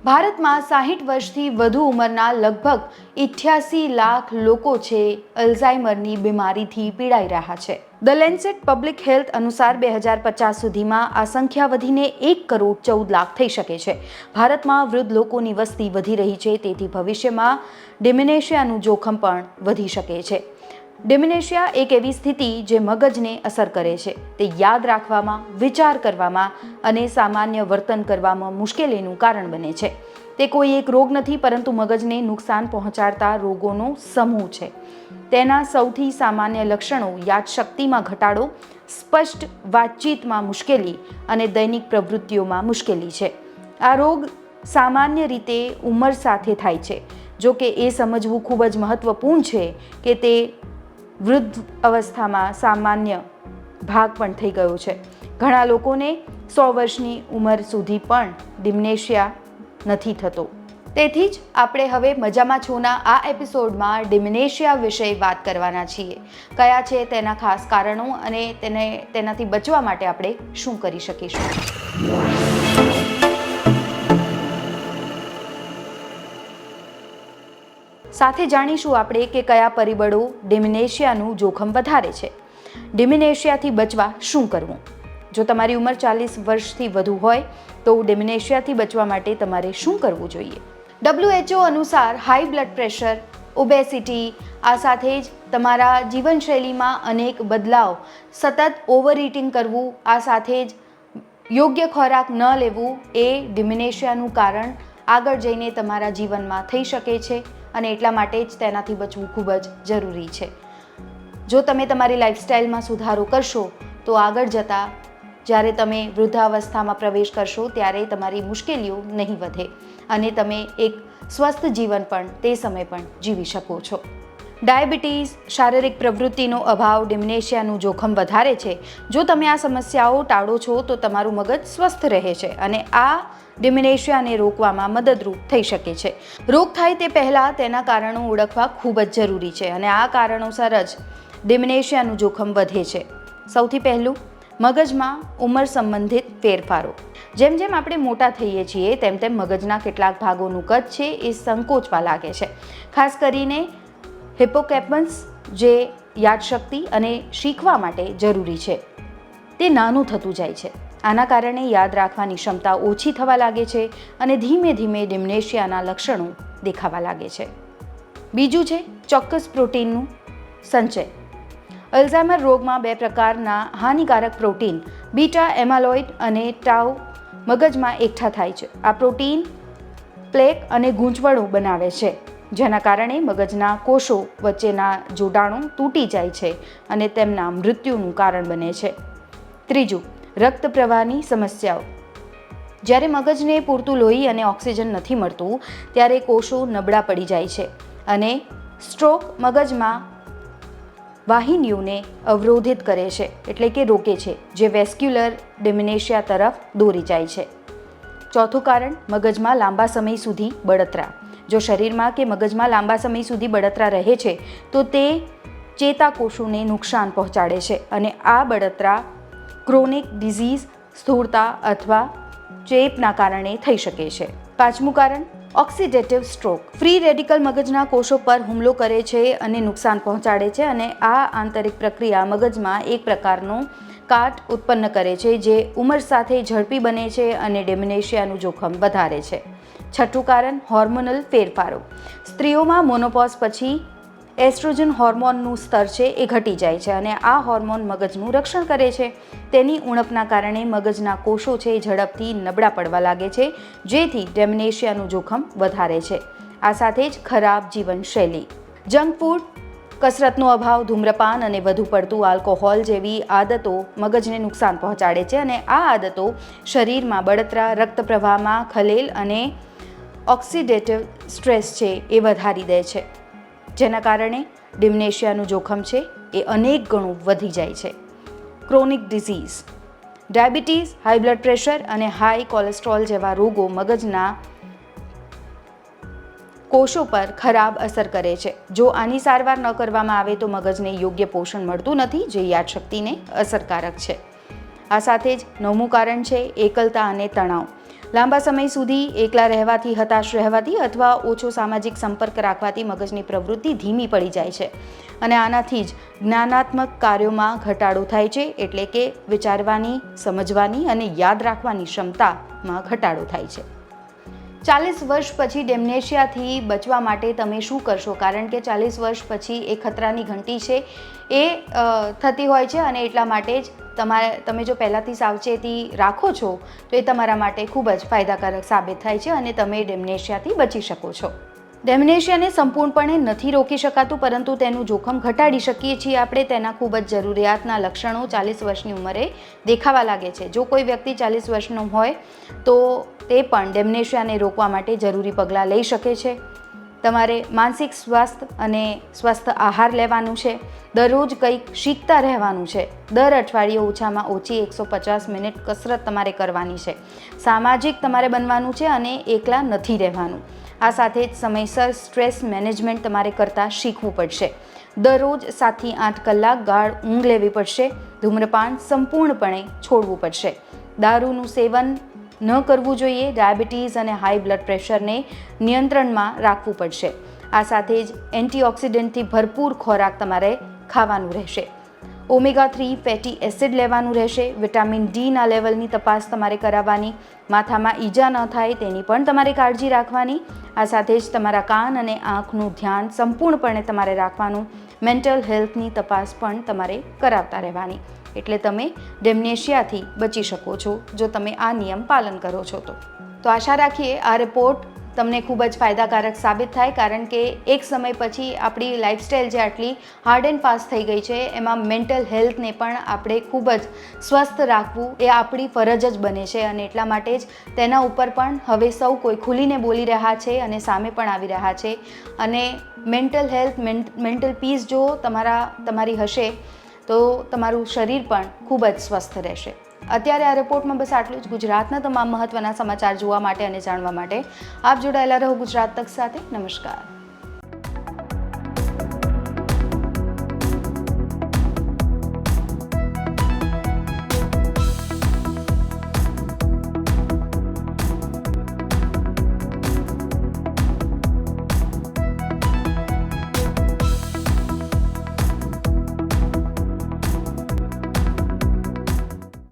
ભારતમાં 60 વર્ષથી વધુ ઉંમરના લગભગ 88 લાખ લોકો છે અલ્ઝાઇમરની બીમારીથી પીડાઈ રહ્યા છે. ધ લેન્સેટ પબ્લિક હેલ્થ અનુસાર 2050 સુધીમાં આ સંખ્યા વધીને 1 કરોડ 14 લાખ થઈ શકે છે. ભારતમાં વૃદ્ધ લોકોની વસ્તી વધી રહી છે, તેથી ભવિષ્યમાં ડિમેન્શિયાનું જોખમ પણ વધી શકે છે. ડિમેન્શિયા એક એવી સ્થિતિ જે મગજને અસર કરે છે. તે યાદ રાખવામાં, વિચાર કરવામાં અને સામાન્ય વર્તન કરવામાં મુશ્કેલીનું કારણ બને છે. તે કોઈ એક રોગ નથી, પરંતુ મગજને નુકસાન પહોંચાડતા રોગોનો સમૂહ છે. તેના સૌથી સામાન્ય લક્ષણો યાદશક્તિમાં ઘટાડો, સ્પષ્ટ વાતચીતમાં મુશ્કેલી અને દૈનિક પ્રવૃત્તિઓમાં મુશ્કેલી છે. આ રોગ સામાન્ય રીતે ઉંમર સાથે થાય છે. જો કે એ સમજવું ખૂબ જ મહત્વપૂર્ણ છે કે તે વૃદ્ધ અવસ્થામાં સામાન્ય ભાગ પણ થઈ ગયો છે. ઘણા લોકોને 100 વર્ષની ઉંમર સુધી પણ ડિમેન્શિયા નથી થતો. તેથી જ આપણે હવે મજામાં છોના આ એપિસોડમાં ડિમેન્શિયા વિશે વાત કરવાના છીએ. કયા છે તેના ખાસ કારણો અને તેનાથી બચવા માટે આપણે શું કરી શકીશું. સાથે જાણીશું આપણે કે કયા પરિબળો ડિમેન્શિયાનું જોખમ વધારે છે. ડિમેન્શિયાથી બચવા શું કરવું? જો તમારી ઉંમર 40 વર્ષથી વધુ હોય તો ડિમેન્શિયાથી બચવા માટે તમારે શું કરવું જોઈએ? WHO અનુસાર હાઈ બ્લડ પ્રેશર, ઓબેસિટી, આ સાથે જ તમારા જીવનશૈલીમાં અનેક બદલાવ, સતત ઓવર ઇટિંગ કરવું, આ સાથે જ યોગ્ય ખોરાક ન લેવું એ ડિમેન્શિયાનું કારણ આગળ જઈને તમારા જીવનમાં થઈ શકે છે અને એટલા માટે જ તેનાથી બચવું ખૂબ જ જરૂરી છે. જો તમે તમારી લાઈફસ્ટાઈલમાં સુધારો કરશો તો આગળ જતાં જ્યારે તમે વૃદ્ધાવસ્થામાં પ્રવેશ કરશો ત્યારે તમારી મુશ્કેલીઓ નહીં વધે અને તમે એક સ્વસ્થ જીવન પણ તે સમય પણ જીવી શકો છો. ડાયાબિટીસ, શારીરિક પ્રવૃત્તિનો અભાવ ડિમેન્શિયાનું જોખમ વધારે છે. જો તમે આ સમસ્યાઓ ટાળો છો તો તમારું મગજ સ્વસ્થ રહે છે અને આ ડિમેન્શિયાને રોકવામાં મદદરૂપ થઈ શકે છે. રોગ થાય તે પહેલાં તેના કારણો ઓળખવા ખૂબ જ જરૂરી છે અને આ કારણોસર જ ડિમેન્શિયાનું જોખમ વધે છે. સૌથી પહેલું, મગજમાં ઉંમર સંબંધિત ફેરફારો. જેમ જેમ આપણે મોટા થઈએ છીએ તેમ તેમ મગજના કેટલાક ભાગોનું કદ છે એ સંકોચવા લાગે છે. ખાસ કરીને હિપ્પોકેમ્પસ, જે યાદશક્તિ અને શીખવા માટે જરૂરી છે, તે નાનું થતું જાય છે. આના કારણે યાદ રાખવાની ક્ષમતા ઓછી થવા લાગે છે અને ધીમે ધીમે ડિમેન્શિયાના લક્ષણો દેખાવા લાગે છે. બીજું છે ચોક્કસ પ્રોટીનનું સંચય. અલ્ઝાઇમર રોગમાં 2 પ્રકારના હાનિકારક પ્રોટીન, બીટા એમાલોઇડ અને ટાઉ, મગજમાં એકઠા થાય છે. આ પ્રોટીન પ્લેક અને ગૂંચવણો બનાવે છે, જેના કારણે મગજના કોષો વચ્ચેના જોડાણો તૂટી જાય છે અને તેમના મૃત્યુનું કારણ બને છે. ત્રીજું, રક્ત પ્રવાહની સમસ્યાઓ. જ્યારે મગજને પૂરતું લોહી અને ઓક્સિજન નથી મળતું ત્યારે કોષો નબળા પડી જાય છે અને સ્ટ્રોક મગજમાં વાહિનીઓને અવરોધિત કરે છે, એટલે કે રોકે છે, જે વેસ્ક્યુલર ડિમેન્શિયા તરફ દોરી જાય છે. ચોથું કારણ, મગજમાં લાંબા સમય સુધી બળતરા. જો શરીરમાં કે મગજમાં લાંબા સમય સુધી બળતરા રહે છે તો તે ચેતાકોષોને નુકસાન પહોંચાડે છે અને આ બળતરા ક્રોનિક ડિઝીઝ, સ્થૂળતા અથવા ચેપના કારણે થઈ શકે છે. પાંચમું કારણ, ઓક્સિડેટિવ સ્ટ્રોક. ફ્રી રેડિકલ મગજના કોષો પર હુમલો કરે છે અને નુકસાન પહોંચાડે છે અને આ આંતરિક પ્રક્રિયા મગજમાં એક પ્રકારનો કાટ ઉત્પન્ન કરે છે જે ઉંમર સાથે ઝડપી બને છે અને ડિમેન્શિયાનું જોખમ વધારે છે. છઠ્ઠું કારણ, હોર્મોનલ ફેરફારો. સ્ત્રીઓમાં મોનોપોઝ પછી એસ્ટ્રોજન હોર્મોનનું સ્તર છે એ ઘટી જાય છે અને આ હોર્મોન મગજનું રક્ષણ કરે છે. તેની ઉણપના કારણે મગજના કોષો છે ઝડપથી નબળા પડવા લાગે છે, જેથી ડિમેન્શિયાનું જોખમ વધારે છે. આ સાથે જ ખરાબ જીવનશૈલી. જંક ફૂડ, કસરતનો અભાવ, ધૂમ્રપાન અને વધુ પડતું આલ્કોહોલ જેવી આદતો મગજને નુકસાન પહોંચાડે છે અને આ આદતો શરીરમાં બળતરા, રક્ત પ્રવાહમાં ખલેલ અને ઓક્સિડેટિવ સ્ટ્રેસ છે એ વધારી દે છે, જેના કારણે ડિમેન્શિયાનું જોખમ છે એ અનેક ગણું વધી જાય છે. Chronic disease. Diabetes, high blood pressure અને હાઈ કોલેસ્ટ્રોલ જેવા રોગો મગજના કોષો પર ખરાબ અસર કરે છે. જો આની સારવાર ન કરવામાં આવે તો મગજને યોગ્ય પોષણ મળતું નથી, જે યાદશક્તિને અસરકારક છે. આ સાથે જ 9મું કારણ છે એકલતા અને તણાવ. લાંબા સમય સુધી એકલા રહેવાથી, હતાશ રહેવાથી અથવા ઓછો સામાજિક સંપર્ક રાખવાથી મગજની પ્રવૃત્તિ ધીમી પડી જાય છે અને આનાથી જ જ્ઞાનાત્મક કાર્યોમાં ઘટાડો થાય છે, એટલે કે વિચારવાની, સમજવાની અને યાદ રાખવાની ક્ષમતામાં ઘટાડો થાય છે. 40 વર્ષ પછી ડેમનેશિયાથી બચવા માટે તમે શું કરશો? કારણ કે 40 વર્ષ પછી એ ખતરાની ઘંટી છે એ થતી હોય છે અને એટલા માટે જ તમે જો પહેલાંથી સાવચેતી રાખો છો તો એ તમારા માટે ખૂબ જ ફાયદાકારક સાબિત થાય છે અને તમે ડેમનેશિયાથી બચી શકો છો. ડેમનેશિયાને સંપૂર્ણપણે નથી રોકી શકાતું, પરંતુ તેનું જોખમ ઘટાડી શકીએ છીએ આપણે. તેના ખૂબ જ જરૂરિયાતના લક્ષણો 40 વર્ષની ઉંમરે દેખાવા લાગે છે. જો કોઈ વ્યક્તિ 40 વર્ષનો હોય તો તે પણ ડેમનેશિયાને રોકવા માટે જરૂરી પગલાં લઈ શકે છે. તમારે માનસિક સ્વાસ્થ્ય અને સ્વસ્થ આહાર લેવાનું છે. દરરોજ કંઈક શીખતા રહેવાનું છે. દર અઠવાડિયે ઓછામાં ઓછી 150 મિનિટ કસરત તમારે કરવાની છે. સામાજિક તમારે બનવાનું છે અને એકલા નથી રહેવાનું. આ સાથે જ સમયસર સ્ટ્રેસ મેનેજમેન્ટ તમારે કરતાં શીખવું પડશે. દરરોજ 7 થી 8 કલાક ગાઢ ઊંઘ લેવી પડશે. ધૂમ્રપાન સંપૂર્ણપણે છોડવું પડશે. દારૂનું સેવન ન કરવું જોઈએ. ડાયાબિટીસ અને હાઈ બ્લડ પ્રેશરને નિયંત્રણમાં રાખવું પડશે. આ સાથે જ એન્ટીઓક્સિડન્ટથી ભરપૂર ખોરાક તમારે ખાવાનું રહેશે. ઓમેગા-3 ફેટી એસિડ લેવાનું રહેશે. વિટામિન ડીના લેવલની તપાસ તમારે કરાવવાની. માથામાં ઈજા ન થાય તેની પણ તમારે કાળજી રાખવાની. આ સાથે જ તમારા કાન અને આંખનું ધ્યાન સંપૂર્ણપણે તમારે રાખવાનું. મેન્ટલ હેલ્થની તપાસ પણ તમારે કરાવતા રહેવાની. એટલે તમે ડેમનેશિયાથી બચી શકો છો જો તમે આ નિયમ પાલન કરો છો તો આશા રાખીએ આ રિપોર્ટ તમને ખૂબ જ ફાયદાકારક સાબિત થાય, કારણ કે એક સમય પછી આપણી લાઈફસ્ટાઈલ જે આટલી હાર્ડ એન્ડ ફાસ્ટ થઈ ગઈ છે એમાં મેન્ટલ હેલ્થને પણ આપણે ખૂબ જ સ્વસ્થ રાખવું એ આપણી ફરજ જ બને છે અને એટલા માટે જ તેના ઉપર પણ હવે સૌ કોઈ ખુલીને બોલી રહ્યા છે અને સામે પણ આવી રહ્યા છે. અને મેન્ટલ હેલ્થ, મેન્ટલ પીસ જો તમારી હશે તો તમારું શરીર પણ ખૂબ જ સ્વસ્થ રહેશે. અત્યારે આ રિપોર્ટમાં બસ આટલું જ. ગુજરાતના તમામ મહત્ત્વના સમાચાર જોવા માટે અને જાણવા માટે આપ જોડાયેલા રહો ગુજરાત તક સાથે. નમસ્કાર.